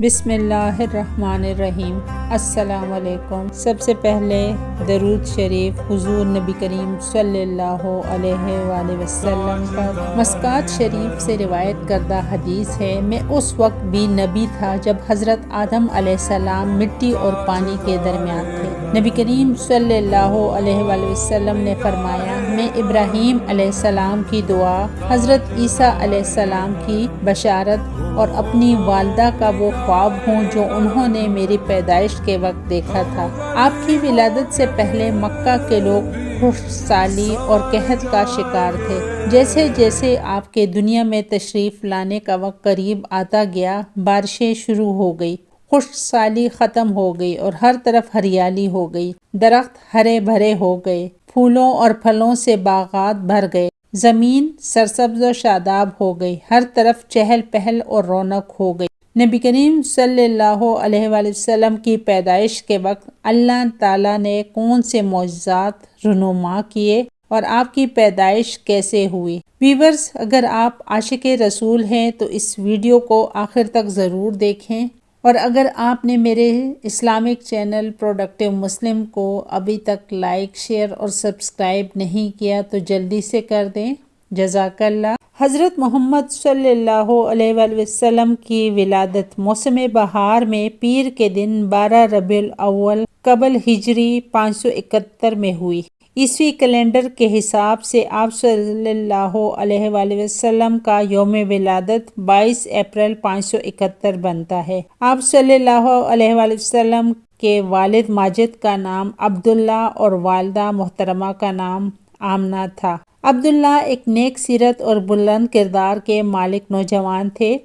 بسم اللہ الرحمن الرحیم۔ السلام علیکم۔ سب سے پہلے درود شریف حضور نبی کریم صلی اللہ علیہ وآلہ وسلم پر۔ مسکات شریف سے روایت کردہ حدیث ہے، میں اس وقت بھی نبی تھا جب حضرت آدم علیہ السلام مٹی اور پانی کے درمیان تھے۔ نبی کریم صلی اللہ علیہ وآلہ وسلم نے فرمایا، میں ابراہیم علیہ السلام کی دعا، حضرت عیسیٰ علیہ السلام کی بشارت اور اپنی والدہ کا وہ خواب ہوں جو انہوں نے میری پیدائش کے وقت دیکھا تھا۔ آپ کی ولادت سے پہلے مکہ کے لوگ خشک سالی اور قحط کا شکار تھے۔ جیسے جیسے آپ کے دنیا میں تشریف لانے کا وقت قریب آتا گیا، بارشیں شروع ہو گئی، خشک سالی ختم ہو گئی اور ہر طرف ہریالی ہو گئی۔ درخت ہرے بھرے ہو گئے، پھولوں اور پھلوں سے باغات بھر گئے، زمین سرسبز و شاداب ہو گئی، ہر طرف چہل پہل اور رونق ہو گئی۔ نبی کریم صلی اللہ علیہ وآلہ وسلم کی پیدائش کے وقت اللہ تعالیٰ نے کون سے معجزات رونما کیے اور آپ کی پیدائش کیسے ہوئی؟ ویورز، اگر آپ عاشق رسول ہیں تو اس ویڈیو کو آخر تک ضرور دیکھیں، اور اگر آپ نے میرے اسلامک چینل پروڈکٹیو مسلم کو ابھی تک لائک، شیئر اور سبسکرائب نہیں کیا تو جلدی سے کر دیں، جزاک اللہ۔ حضرت محمد صلی اللہ علیہ وآلہ وسلم کی ولادت موسم بہار میں پیر کے دن 12 ربیع الاول قبل ہجری 571 میں ہوئی۔ عیسوی کیلنڈر کے حساب سے آپ صلی اللہ علیہ وآلہ وسلم کا یوم ولادت 22 اپریل 571 بنتا ہے۔ آپ صلی اللہ علیہ وآلہ وسلم کے والد ماجد کا نام عبداللہ اور والدہ محترمہ کا نام آمنہ تھا۔ عبداللہ ایک نیک سیرت اور بلند کردار کے مالک نوجوان تھے۔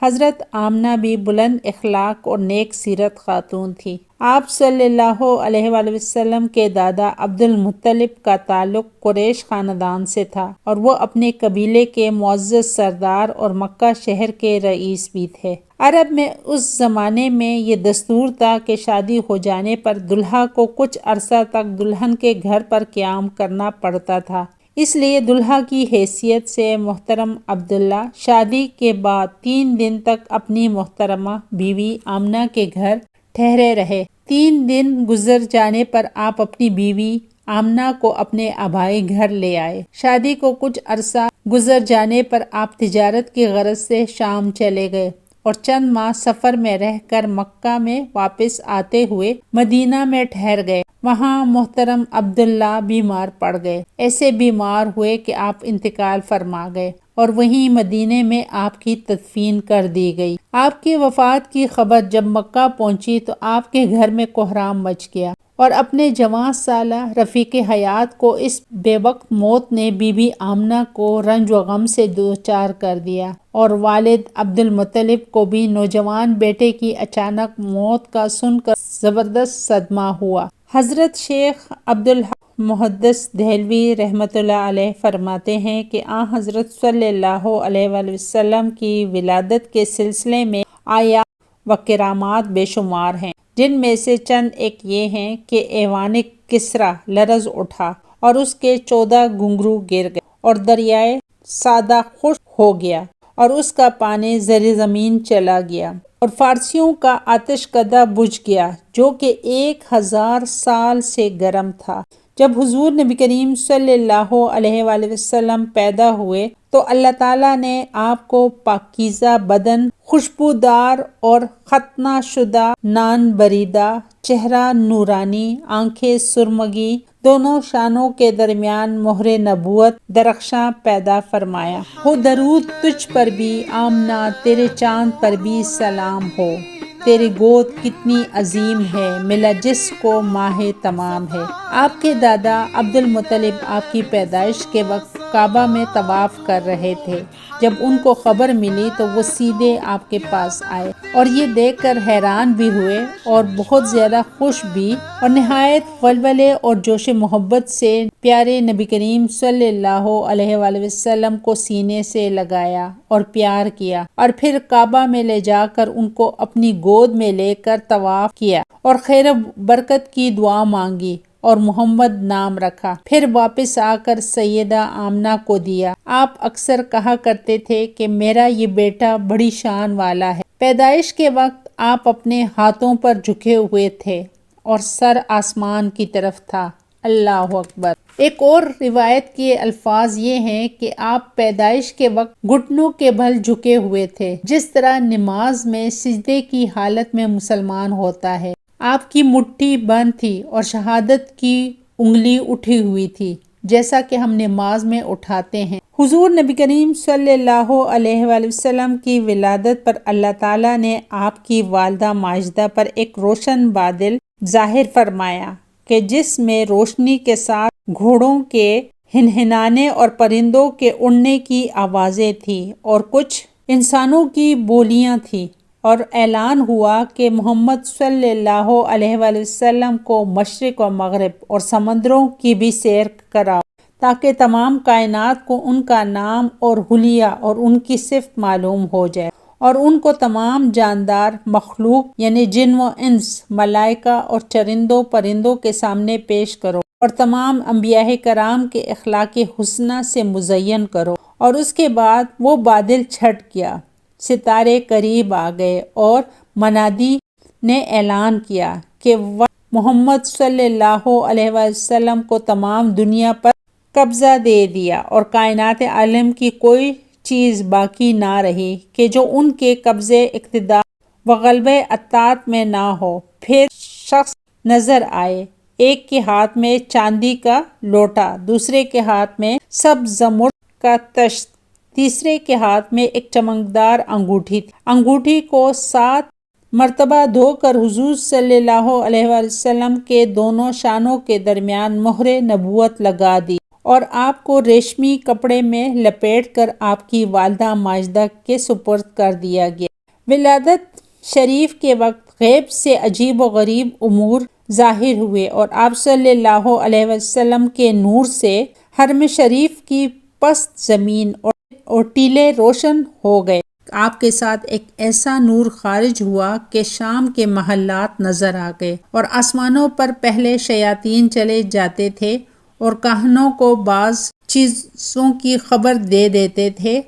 حضرت آمنہ بھی بلند اخلاق اور نیک سیرت خاتون تھی۔ آپ صلی اللہ علیہ وآلہ وسلم کے دادا عبد المطلب کا تعلق قریش خاندان سے تھا اور وہ اپنے قبیلے کے معزز سردار اور مکہ شہر کے رئیس بھی تھے۔ عرب میں اس زمانے میں یہ دستور تھا کہ شادی ہو جانے پر دلہا کو کچھ عرصہ تک دلہن کے گھر پر قیام کرنا پڑتا تھا۔ اس لیے دلہا کی حیثیت سے محترم عبداللہ شادی کے بعد 3 دن تک اپنی محترمہ بیوی آمنہ کے گھر ٹھہرے رہے۔ 3 دن گزر جانے پر آپ اپنی بیوی آمنہ کو اپنے آبائی گھر لے آئے۔ شادی کو کچھ عرصہ گزر جانے پر آپ تجارت کی غرض سے شام چلے گئے اور چند ماہ سفر میں رہ کر مکہ میں واپس آتے ہوئے مدینہ میں ٹھہر گئے۔ وہاں محترم عبداللہ بیمار پڑ گئے، ایسے بیمار ہوئے کہ آپ انتقال فرما گئے اور وہیں مدینے میں آپ کی تدفین کر دی گئی۔ آپ کی وفات کی خبر جب مکہ پہنچی تو آپ کے گھر میں کوہرام مچ گیا اور اپنے جوان سالہ رفیق حیات کو اس بے وقت موت نے بی بی آمنہ کو رنج و غم سے دوچار کر دیا اور والد عبد المطلب کو بھی نوجوان بیٹے کی اچانک موت کا سن کر زبردست صدمہ ہوا۔ حضرت شیخ عبدالحق محدث دہلوی رحمۃ اللہ علیہ فرماتے ہیں کہ حضرت صلی اللہ علیہ وآلہ وسلم کی ولادت کے سلسلے میں آیات و کرامات بے شمار ہیں، جن میں سے چند ایک یہ ہیں کہ ایوان کسریٰ لرز اٹھا اور اس کے 14 گھنگرو گر گئے اور دریائے سادہ خشک ہو گیا اور اس کا پانی زیر زمین چلا گیا اور فارسیوں کا آتش کدہ بجھ گیا جو کہ 1000 سال سے گرم تھا۔ جب حضور نبی کریم صلی اللہ علیہ وآلہ وسلم پیدا ہوئے تو اللہ تعالیٰ نے آپ کو پاکیزہ بدن، خوشبودار اور ختنہ شدہ نان بریدہ، چہرہ نورانی، آنکھیں سرمگی، دونوں شانوں کے درمیان مہر نبوت درخشاں پیدا فرمایا۔ ہو درود تجھ پر بھی آمنہ، تیرے چاند پر بھی سلام ہو، تیری گود کتنی عظیم ہے، ملا جس کو ماہ تمام ہے۔ آپ کے دادا عبد المطلب آپ کی پیدائش کے وقت کعبہ میں طواف کر رہے تھے۔ جب ان کو خبر ملی تو وہ سیدھے آپ کے پاس آئے اور یہ دیکھ کر حیران بھی ہوئے اور بہت زیادہ خوش بھی، اور نہایت ولولے اور جوش محبت سے پیارے نبی کریم صلی اللہ علیہ وآلہ وسلم کو سینے سے لگایا اور پیار کیا، اور پھر کعبہ میں لے جا کر ان کو اپنی گود میں لے کر طواف کیا اور خیر و برکت کی دعا مانگی اور محمد نام رکھا۔ پھر واپس آ کر سیدہ آمنہ کو دیا۔ آپ اکثر کہا کرتے تھے کہ میرا یہ بیٹا بڑی شان والا ہے۔ پیدائش کے وقت آپ اپنے ہاتھوں پر جھکے ہوئے تھے اور سر آسمان کی طرف تھا۔ اللہ اکبر۔ ایک اور روایت کے الفاظ یہ ہیں کہ آپ پیدائش کے وقت گھٹنوں کے بل جھکے ہوئے تھے، جس طرح نماز میں سجدے کی حالت میں مسلمان ہوتا ہے۔ آپ کی مٹھی بند تھی اور شہادت کی انگلی اٹھی ہوئی تھی، جیسا کہ ہم نماز میں اٹھاتے ہیں۔ حضور نبی کریم صلی اللہ علیہ وآلہ وسلم کی ولادت پر اللہ تعالیٰ نے آپ کی والدہ ماجدہ پر ایک روشن بادل ظاہر فرمایا کہ جس میں روشنی کے ساتھ گھوڑوں کے ہنہنانے اور پرندوں کے اڑنے کی آوازیں تھیں اور کچھ انسانوں کی بولیاں تھیں، اور اعلان ہوا کہ محمد صلی اللہ علیہ وآلہ وسلم کو مشرق و مغرب اور سمندروں کی بھی سیر کراؤ، تاکہ تمام کائنات کو ان کا نام اور حلیہ اور ان کی صفت معلوم ہو جائے، اور ان کو تمام جاندار مخلوق یعنی جن و انس، ملائکہ اور چرندوں پرندوں کے سامنے پیش کرو، اور تمام انبیاء کرام کے اخلاق حسنہ سے مزین کرو۔ اور اس کے بعد وہ بادل چھٹ گیا، ستارے قریب آ گئے، اور منادی نے اعلان کیا کہ محمد صلی اللہ علیہ وسلم کو تمام دنیا پر قبضہ دے دیا، اور کائنات عالم کی کوئی چیز باقی نہ رہی کہ جو ان کے قبضے، اقتدار و غلبہ اطاعت میں نہ ہو۔ پھر شخص نظر آئے، ایک کے ہاتھ میں چاندی کا لوٹا، دوسرے کے ہاتھ میں سبز زمرد کا طشت، تیسرے کے ہاتھ میں ایک چمکدار انگوٹھی تھی۔ انگوٹھی کو 7 مرتبہ دھو کر حضور صلی اللہ علیہ وآلہ وسلم کے دونوں شانوں کے درمیان مہر نبوت لگا دی، اور آپ کو ریشمی کپڑے میں لپیٹ کر آپ کی والدہ ماجدہ کے سپرد کر دیا گیا۔ ولادت شریف کے وقت غیب سے عجیب و غریب امور ظاہر ہوئے، اور آپ صلی اللہ علیہ وسلم کے نور سے حرم شریف کی پست زمین اور ٹیلے روشن ہو گئے۔ آپ کے ساتھ ایک ایسا نور خارج ہوا کہ شام کے محلات نظر آ گئے، اور آسمانوں پر پہلے شیاطین چلے جاتے تھے اور کاہنوں کو بعض چیزوں کی خبر دے دیتے تھے،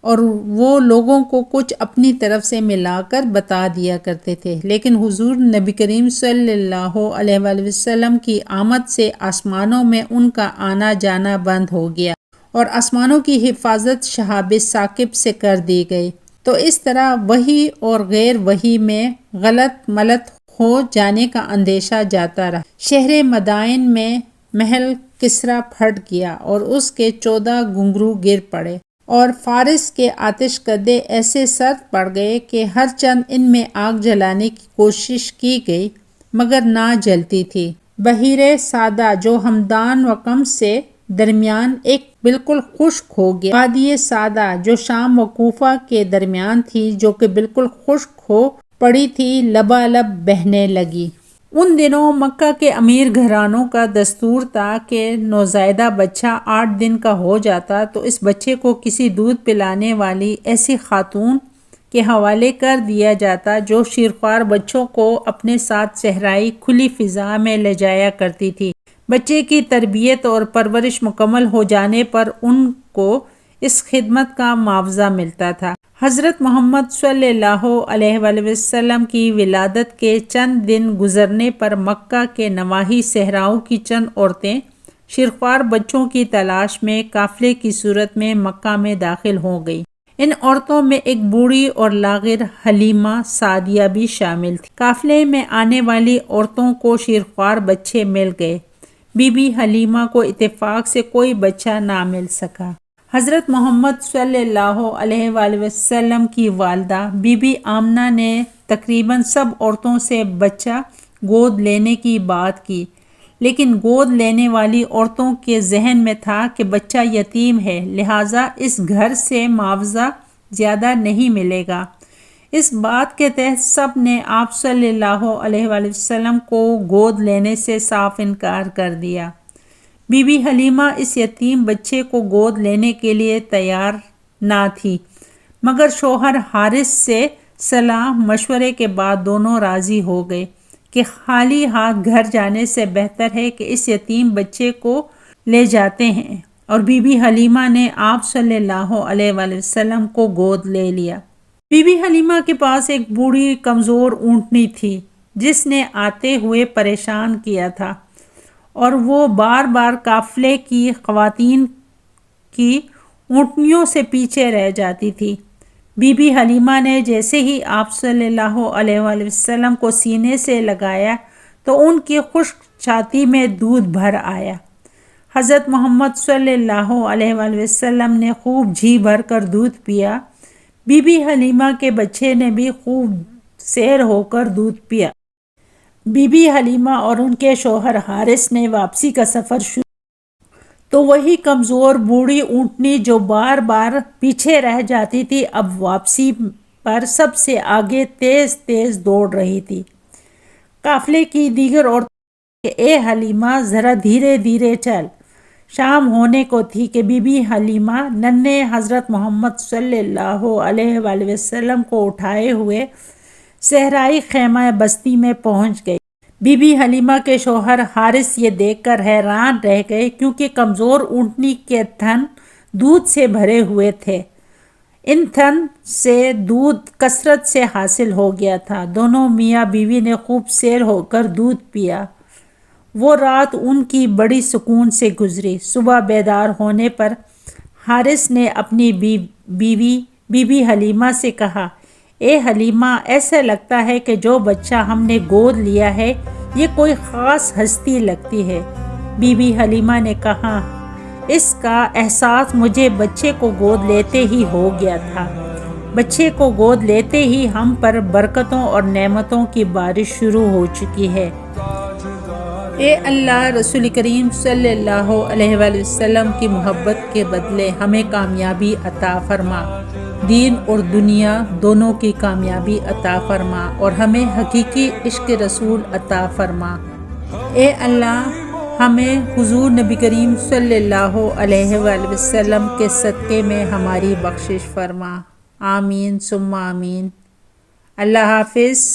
اور وہ لوگوں کو کچھ اپنی طرف سے ملا کر بتا دیا کرتے تھے۔ لیکن حضور نبی کریم صلی اللہ علیہ وآلہ وسلم کی آمد سے آسمانوں میں ان کا آنا جانا بند ہو گیا، اور آسمانوں کی حفاظت شہاب ثاقب سے کر دی گئی۔ تو اس طرح وحی اور غیر وحی میں غلط ملت ہو جانے کا اندیشہ جاتا رہا۔ شہر مدائن میں محل کسریٰ پھٹ گیا، اور اس کے 14 گھنگرو گر پڑے، اور فارس کے آتش کدے ایسے سرد پڑ گئے کہ ہر چند ان میں آگ جلانے کی کوشش کی گئی مگر نہ جلتی تھی۔ بحیر سادہ جو ہمدان و قم سے درمیان ایک بالکل خشک ہو گیا، وادی سادہ جو شام و کوفہ کے درمیان تھی جو کہ بالکل خشک ہو پڑی تھی، لبالب بہنے لگی۔ ان دنوں مکہ کے امیر گھرانوں کا دستور تھا کہ نوزائیدہ بچہ 8 دن کا ہو جاتا تو اس بچے کو کسی دودھ پلانے والی ایسی خاتون کے حوالے کر دیا جاتا جو شیرخوار بچوں کو اپنے ساتھ صحرائی کھلی فضا میں لے جایا کرتی تھی۔ بچے کی تربیت اور پرورش مکمل ہو جانے پر ان کو اس خدمت کا معاوضہ ملتا تھا۔ حضرت محمد صلی اللہ علیہ وآلہ وسلم کی ولادت کے چند دن گزرنے پر مکہ کے نواحی صحراؤں کی چند عورتیں شیرخوار بچوں کی تلاش میں قافلے کی صورت میں مکہ میں داخل ہو گئیں۔ ان عورتوں میں ایک بوڑھی اور لاغر حلیمہ سعدیہ بھی شامل تھی۔ قافلے میں آنے والی عورتوں کو شیرخوار بچے مل گئے، بی بی حلیمہ کو اتفاق سے کوئی بچہ نہ مل سکا۔ حضرت محمد صلی اللہ علیہ وآلہ وسلم کی والدہ بی بی آمنہ نے تقریباً سب عورتوں سے بچہ گود لینے کی بات کی، لیکن گود لینے والی عورتوں کے ذہن میں تھا کہ بچہ یتیم ہے، لہٰذا اس گھر سے معاوضہ زیادہ نہیں ملے گا۔ اس بات کے تحت سب نے آپ صلی اللہ علیہ وآلہ وسلم کو گود لینے سے صاف انکار کر دیا۔ بی بی حلیمہ اس یتیم بچے کو گود لینے کے لیے تیار نہ تھی، مگر شوہر حارث سے صلاح مشورے کے بعد دونوں راضی ہو گئے کہ خالی ہاتھ گھر جانے سے بہتر ہے کہ اس یتیم بچے کو لے جاتے ہیں، اور بی بی حلیمہ نے آپ صلی اللہ علیہ وآلہ وسلم کو گود لے لیا۔ بی بی حلیمہ کے پاس ایک بوڑھی کمزور اونٹنی تھی جس نے آتے ہوئے پریشان کیا تھا، اور وہ بار بار قافلے کی خواتین کی اونٹنیوں سے پیچھے رہ جاتی تھی۔ بی بی حلیمہ نے جیسے ہی آپ صلی اللہ علیہ وآلہ وسلم کو سینے سے لگایا تو ان کی خشک چھاتی میں دودھ بھر آیا۔ حضرت محمد صلی اللہ علیہ وآلہ وسلم نے خوب جی بھر کر دودھ پیا۔ بی بی حلیمہ کے بچے نے بھی خوب سیر ہو کر دودھ پیا۔ بی بی حلیمہ اور ان کے شوہر حارث نے واپسی کا سفر شروع تو وہی کمزور بوڑھی اونٹنی جو بار بار پیچھے رہ جاتی تھی اب واپسی پر سب سے آگے تیز تیز دوڑ رہی تھی۔ قافلے کی دیگر عورتوں نے کہا کہ اے حلیمہ ذرا دھیرے دھیرے چل۔ شام ہونے کو تھی کہ بی بی حلیمہ ننھے حضرت محمد صلی اللہ علیہ وآلہ وسلم کو اٹھائے ہوئے صحرائی خیمہ بستی میں پہنچ گئی۔ بی بی حلیمہ کے شوہر حارث یہ دیکھ کر حیران رہ گئے کیونکہ کمزور اونٹنی کے تھن دودھ سے بھرے ہوئے تھے۔ ان تھن سے دودھ کثرت سے حاصل ہو گیا تھا۔ دونوں میاں بیوی نے خوب سیر ہو کر دودھ پیا۔ وہ رات ان کی بڑی سکون سے گزری۔ صبح بیدار ہونے پر حارث نے اپنی بیوی بی بی حلیمہ سے کہا، اے حلیمہ ایسا لگتا ہے کہ جو بچہ ہم نے گود لیا ہے یہ کوئی خاص ہستی لگتی ہے۔ بی بی حلیمہ نے کہا، اس کا احساس مجھے بچے کو گود لیتے ہی ہو گیا تھا۔ بچے کو گود لیتے ہی ہم پر برکتوں اور نعمتوں کی بارش شروع ہو چکی ہے۔ اے اللہ، رسول کریم صلی اللہ علیہ وآلہ وسلم کی محبت کے بدلے ہمیں کامیابی عطا فرما، دین اور دنیا دونوں کی کامیابی عطا فرما اور ہمیں حقیقی عشق رسول عطا فرما۔ اے اللہ، ہمیں حضور نبی کریم صلی اللہ علیہ وآلہ وسلم کے صدقے میں ہماری بخشش فرما۔ آمین ثم آمین۔ اللہ حافظ۔